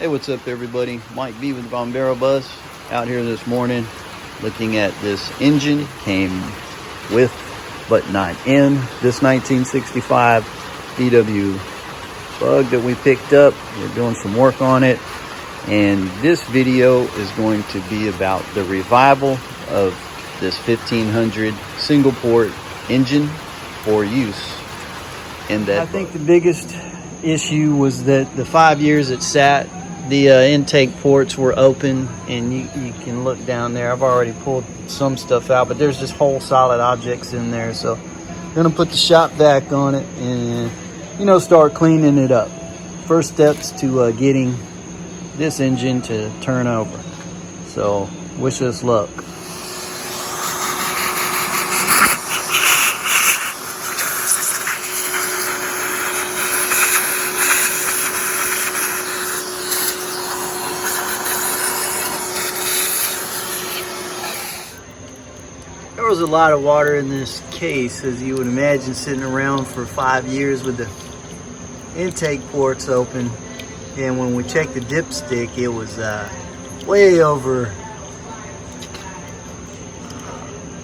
Hey, what's up everybody? Mike B with Bombero Bus out here this morning looking at this engine. Came with but not in this 1965 VW Bug that we picked up. We're doing some work on it, and this video is going to be about the revival of this 1500 single port engine for use in that. I think the biggest issue was that the 5 years it sat, the intake ports were open, and you can look down there. I've already pulled some stuff out, but there's just whole solid objects in there. So I'm gonna put the shop vac on it and start cleaning it up. First steps to getting this engine to turn over. So wish us luck. There was a lot of water in this case, as you would imagine, sitting around for 5 years with the intake ports open. And when we checked the dipstick, it was way over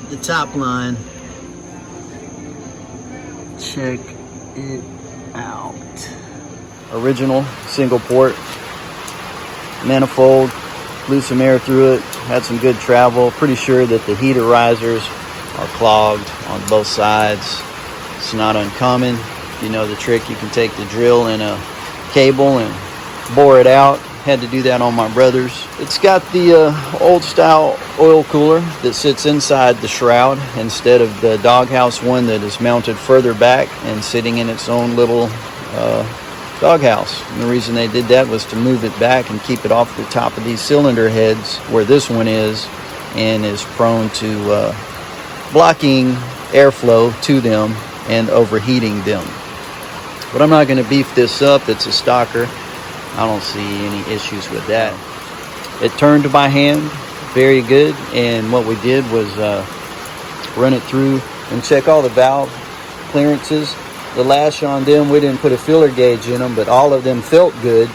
the top line. Check it out. Original single port manifold. Blew some air through it, had some good travel. Pretty sure that the heater risers are clogged on both sides. It's not uncommon. You know the trick, you can take the drill and a cable and bore it out. Had to do that on my brother's. It's got the old style oil cooler that sits inside the shroud instead of the doghouse one that is mounted further back and sitting in its own little doghouse. And the reason they did that was to move it back and keep it off the top of these cylinder heads where this one is, and is prone to blocking airflow to them and overheating them. But I'm not going to beef this up. It's a stocker. I don't see any issues with that. It turned by hand very good, and what we did was run it through and check all the valve clearances. The lash on them, we didn't put a filler gauge in them, but all of them felt good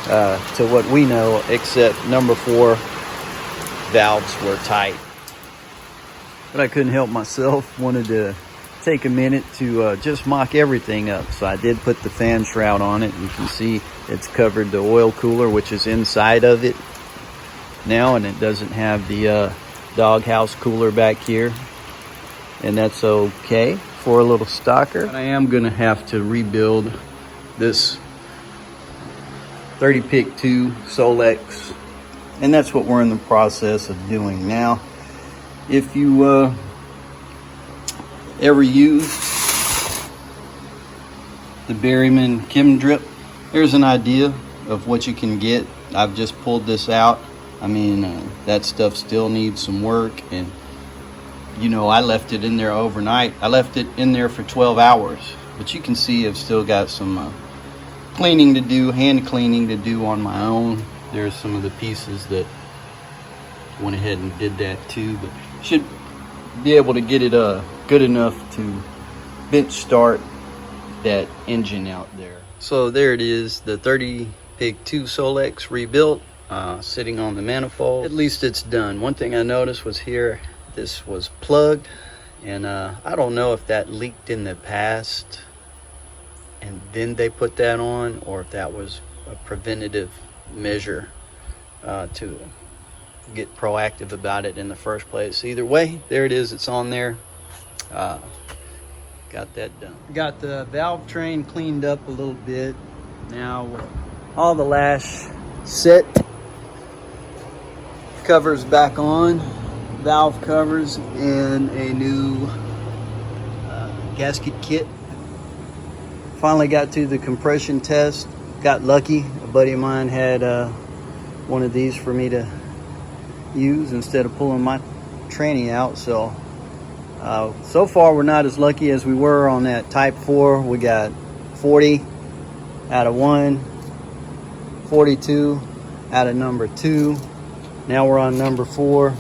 to what we know, except number 4 valves were tight. But I couldn't help myself, wanted to take a minute to just mock everything up. So I did put the fan shroud on it. You can see it's covered the oil cooler, which is inside of it now, and it doesn't have the doghouse cooler back here, and that's okay for a little stocker. I am gonna have to rebuild this 30 pick 2 Solex, and that's what we're in the process of doing now. If you ever use the Berryman Chem Drip, there's an idea of what you can get. I've just pulled this out. I mean, that stuff still needs some work, and I left it in there overnight. I left it in there for 12 hours. But you can see I've still got some cleaning to do, hand cleaning to do on my own. There's some of the pieces that went ahead and did that too. But should be able to get it good enough to bench start that engine out there. So there it is, the 30 Pig 2 Solex rebuilt, sitting on the manifold. At least it's done. One thing I noticed was here, this was plugged, and I don't know if that leaked in the past and then they put that on, or if that was a preventative measure to get proactive about it in the first place. Either way, there it is, it's on there. Got that done. Got the valve train cleaned up a little bit. Now with all the lash set, covers back on, valve covers, and a new gasket kit. Finally got to the compression test. Got lucky. A buddy of mine had one of these for me to use instead of pulling my tranny out. So so far we're not as lucky as we were on that Type 4. We got 40 out of 1, 42 out of number 2. Now we're on number 4.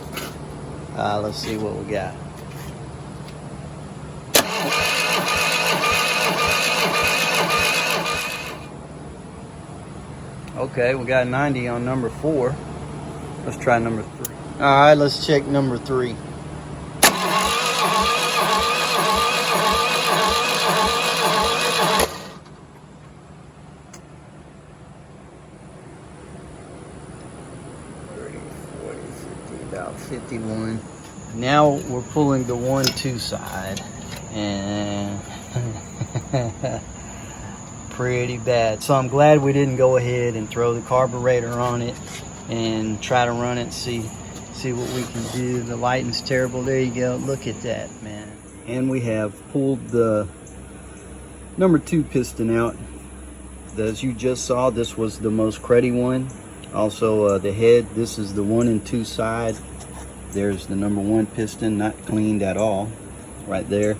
Let's see what we got. Okay, we got 90 on number 4. Let's try number 3. All right, let's check number 3. About 51. Now we're pulling the 1-2 side, and pretty bad. So I'm glad we didn't go ahead and throw the carburetor on it and try to run it, see what we can do. The lighting's terrible. There you go. Look at that, man. And we have pulled the number 2 piston out. As you just saw, this was the most cruddy one. Also the head, this is the 1 and 2 side. There's the number 1 piston, not cleaned at all, right there.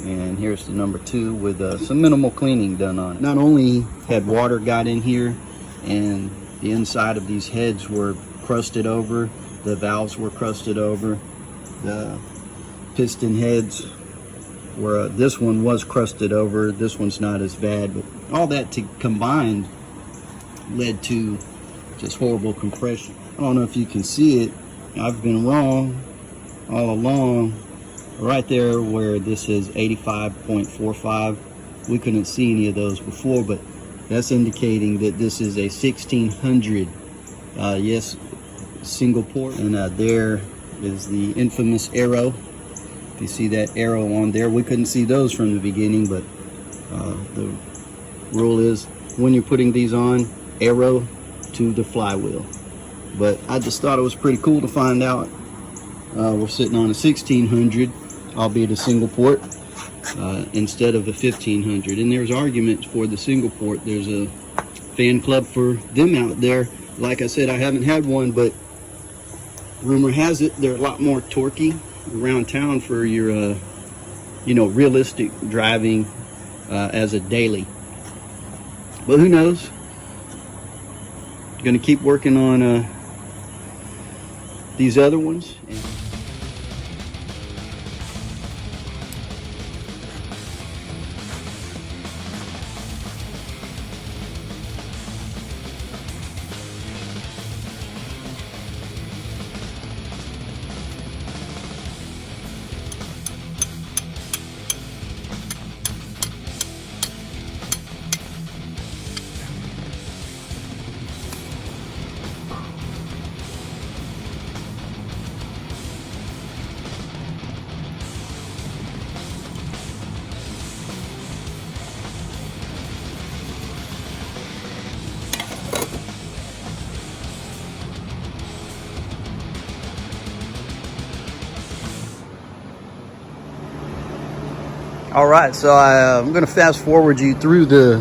And here's the number 2 with some minimal cleaning done on it. Not only had water got in here, and the inside of these heads were crusted over, the valves were crusted over, the piston heads were, this one was crusted over, this one's not as bad, but all that combined led to just horrible compression. I don't know if you can see it. I've been wrong all along. Right there where this is 85.45, we couldn't see any of those before, but that's indicating that this is a 1600 yes, single port. And there is the infamous arrow. If you see that arrow on there, we couldn't see those from the beginning, but the rule is when you're putting these on, arrow to the flywheel. But I just thought it was pretty cool to find out we're sitting on a 1600, albeit a single port, instead of a 1500. And there's arguments for the single port. There's a fan club for them out there. Like I said, I haven't had one, but rumor has it they're a lot more torquey around town for your realistic driving as a daily. But who knows? Going to keep working on these other ones. All right, so I'm going to fast forward you through the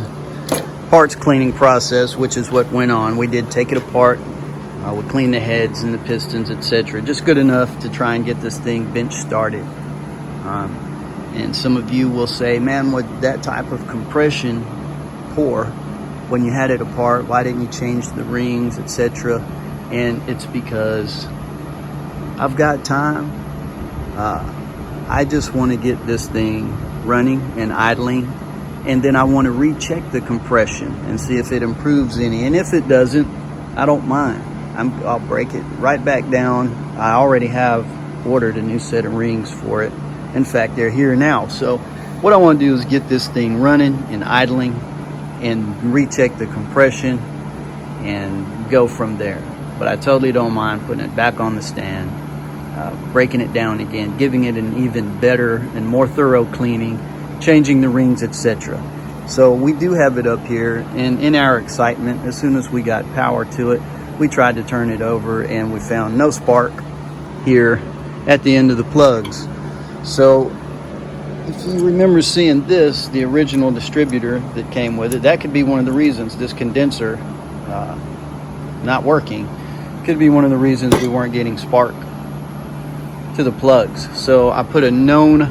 parts cleaning process, which is what went on. We did take it apart. We cleaned the heads and the pistons, etc. Just good enough to try and get this thing bench started. And some of you will say, man, with that type of compression pour, when you had it apart, why didn't you change the rings, etc.? And it's because I've got time. I just want to get this thing running and idling, and then I want to recheck the compression and see if it improves any. And if it doesn't, I don't mind. I'll break it right back down. I already have ordered a new set of rings for it. In fact, they're here now. So what I want to do is get this thing running and idling and recheck the compression and go from there. But I totally don't mind putting it back on the stand, breaking it down again, giving it an even better and more thorough cleaning, changing the rings, etc. So we do have it up here, and in our excitement, as soon as we got power to it, we tried to turn it over and we found no spark here at the end of the plugs. So if you remember seeing this, the original distributor that came with it, that could be one of the reasons this condenser not working. Could be one of the reasons we weren't getting spark to the plugs. So I put a known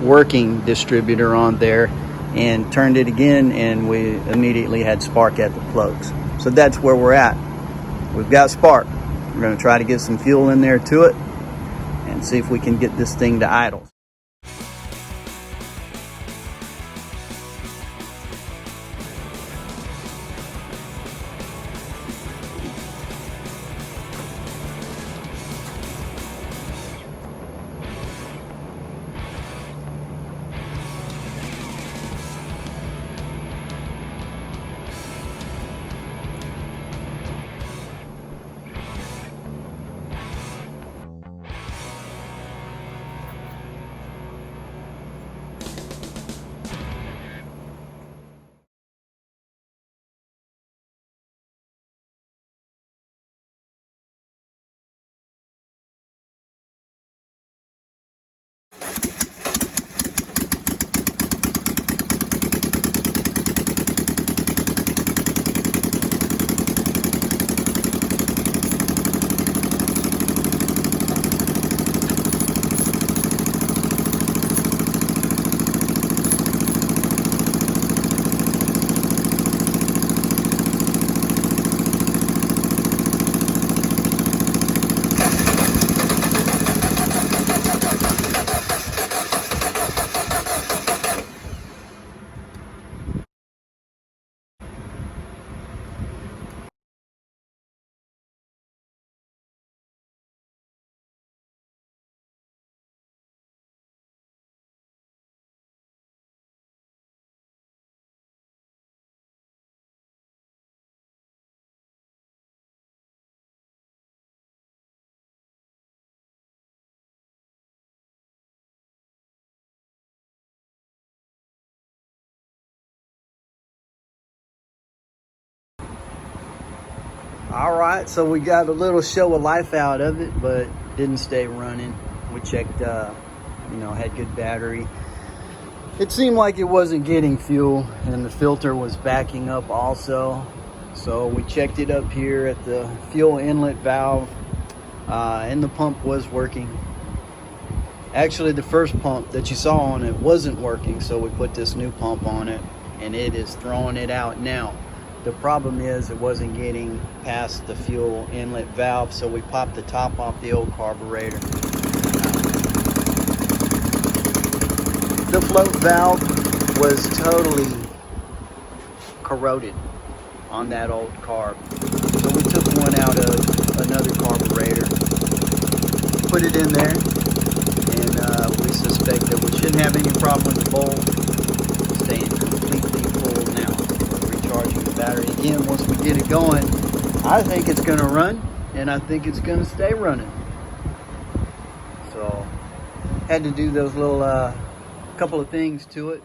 working distributor on there and turned it again, and we immediately had spark at the plugs. So that's where we're at. We've got spark. We're going to try to get some fuel in there to it and see if we can get this thing to idle. All right, so we got a little show of life out of it, but didn't stay running. We checked, had good battery. It seemed like it wasn't getting fuel, and the filter was backing up also. So we checked it up here at the fuel inlet valve, and the pump was working. Actually, the first pump that you saw on it wasn't working, so we put this new pump on it, and it is throwing it out now. The problem is it wasn't getting past the fuel inlet valve, so we popped the top off the old carburetor. The float valve was totally corroded on that old carb. So we took one out of another carburetor, put it in there, and we suspect that we shouldn't have any problem with the bowl. Staying completely full now. Recharging the battery again once we get it going. I think it's going to run, and I think it's going to stay running. So had to do those little couple of things to it.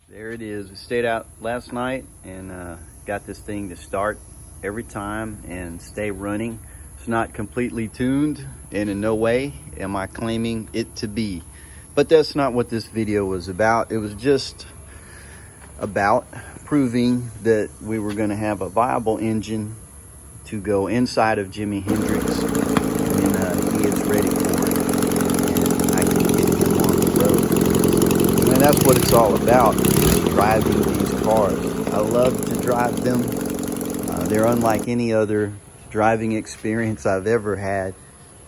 There it is. We stayed out last night and got this thing to start every time and stay running. It's not completely tuned, and in no way am I claiming it to be. But that's not what this video was about. It was just about proving that we were going to have a viable engine to go inside of Jimi Hendrix when he is ready for it, and I can get him on the road. And that's what it's all about, driving these cars. I love to drive them. They're unlike any other driving experience I've ever had,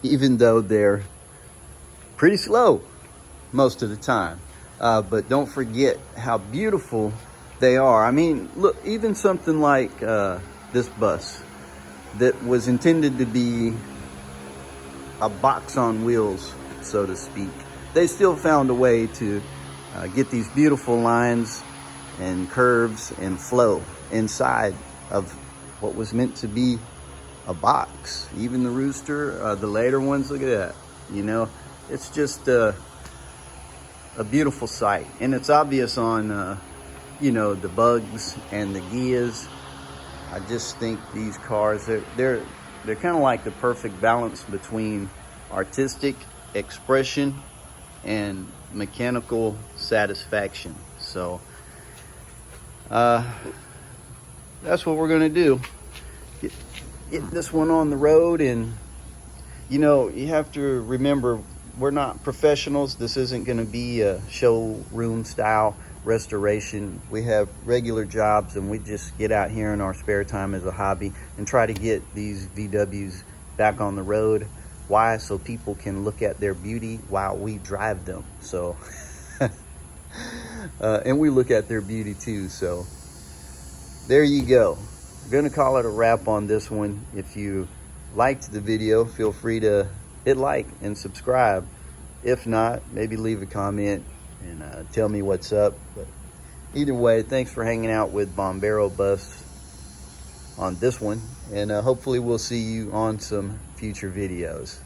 even though they're pretty slow most of the time. But don't forget how beautiful they are. I mean, look, even something like this bus that was intended to be a box on wheels, so to speak. They still found a way to get these beautiful lines and curves and flow inside of what was meant to be a box. Even the rooster, the later ones, look at that. You know, it's just a beautiful sight, and it's obvious on you know, the bugs and the gears. I just think these cars, they're kind of like the perfect balance between artistic expression and mechanical satisfaction. So that's what we're gonna do. Get this one on the road. And you know, you have to remember, we're not professionals. This isn't going to be a showroom style restoration. We have regular jobs, and we just get out here in our spare time as a hobby and try to get these VWs back on the road. Why? So people can look at their beauty while we drive them. So and we look at their beauty too. So there you go. I'm gonna call it a wrap on this one. If you liked the video, feel free to hit like and subscribe. If not, maybe leave a comment and tell me what's up. But either way, thanks for hanging out with Bombero Bus on this one, and hopefully we'll see you on some future videos.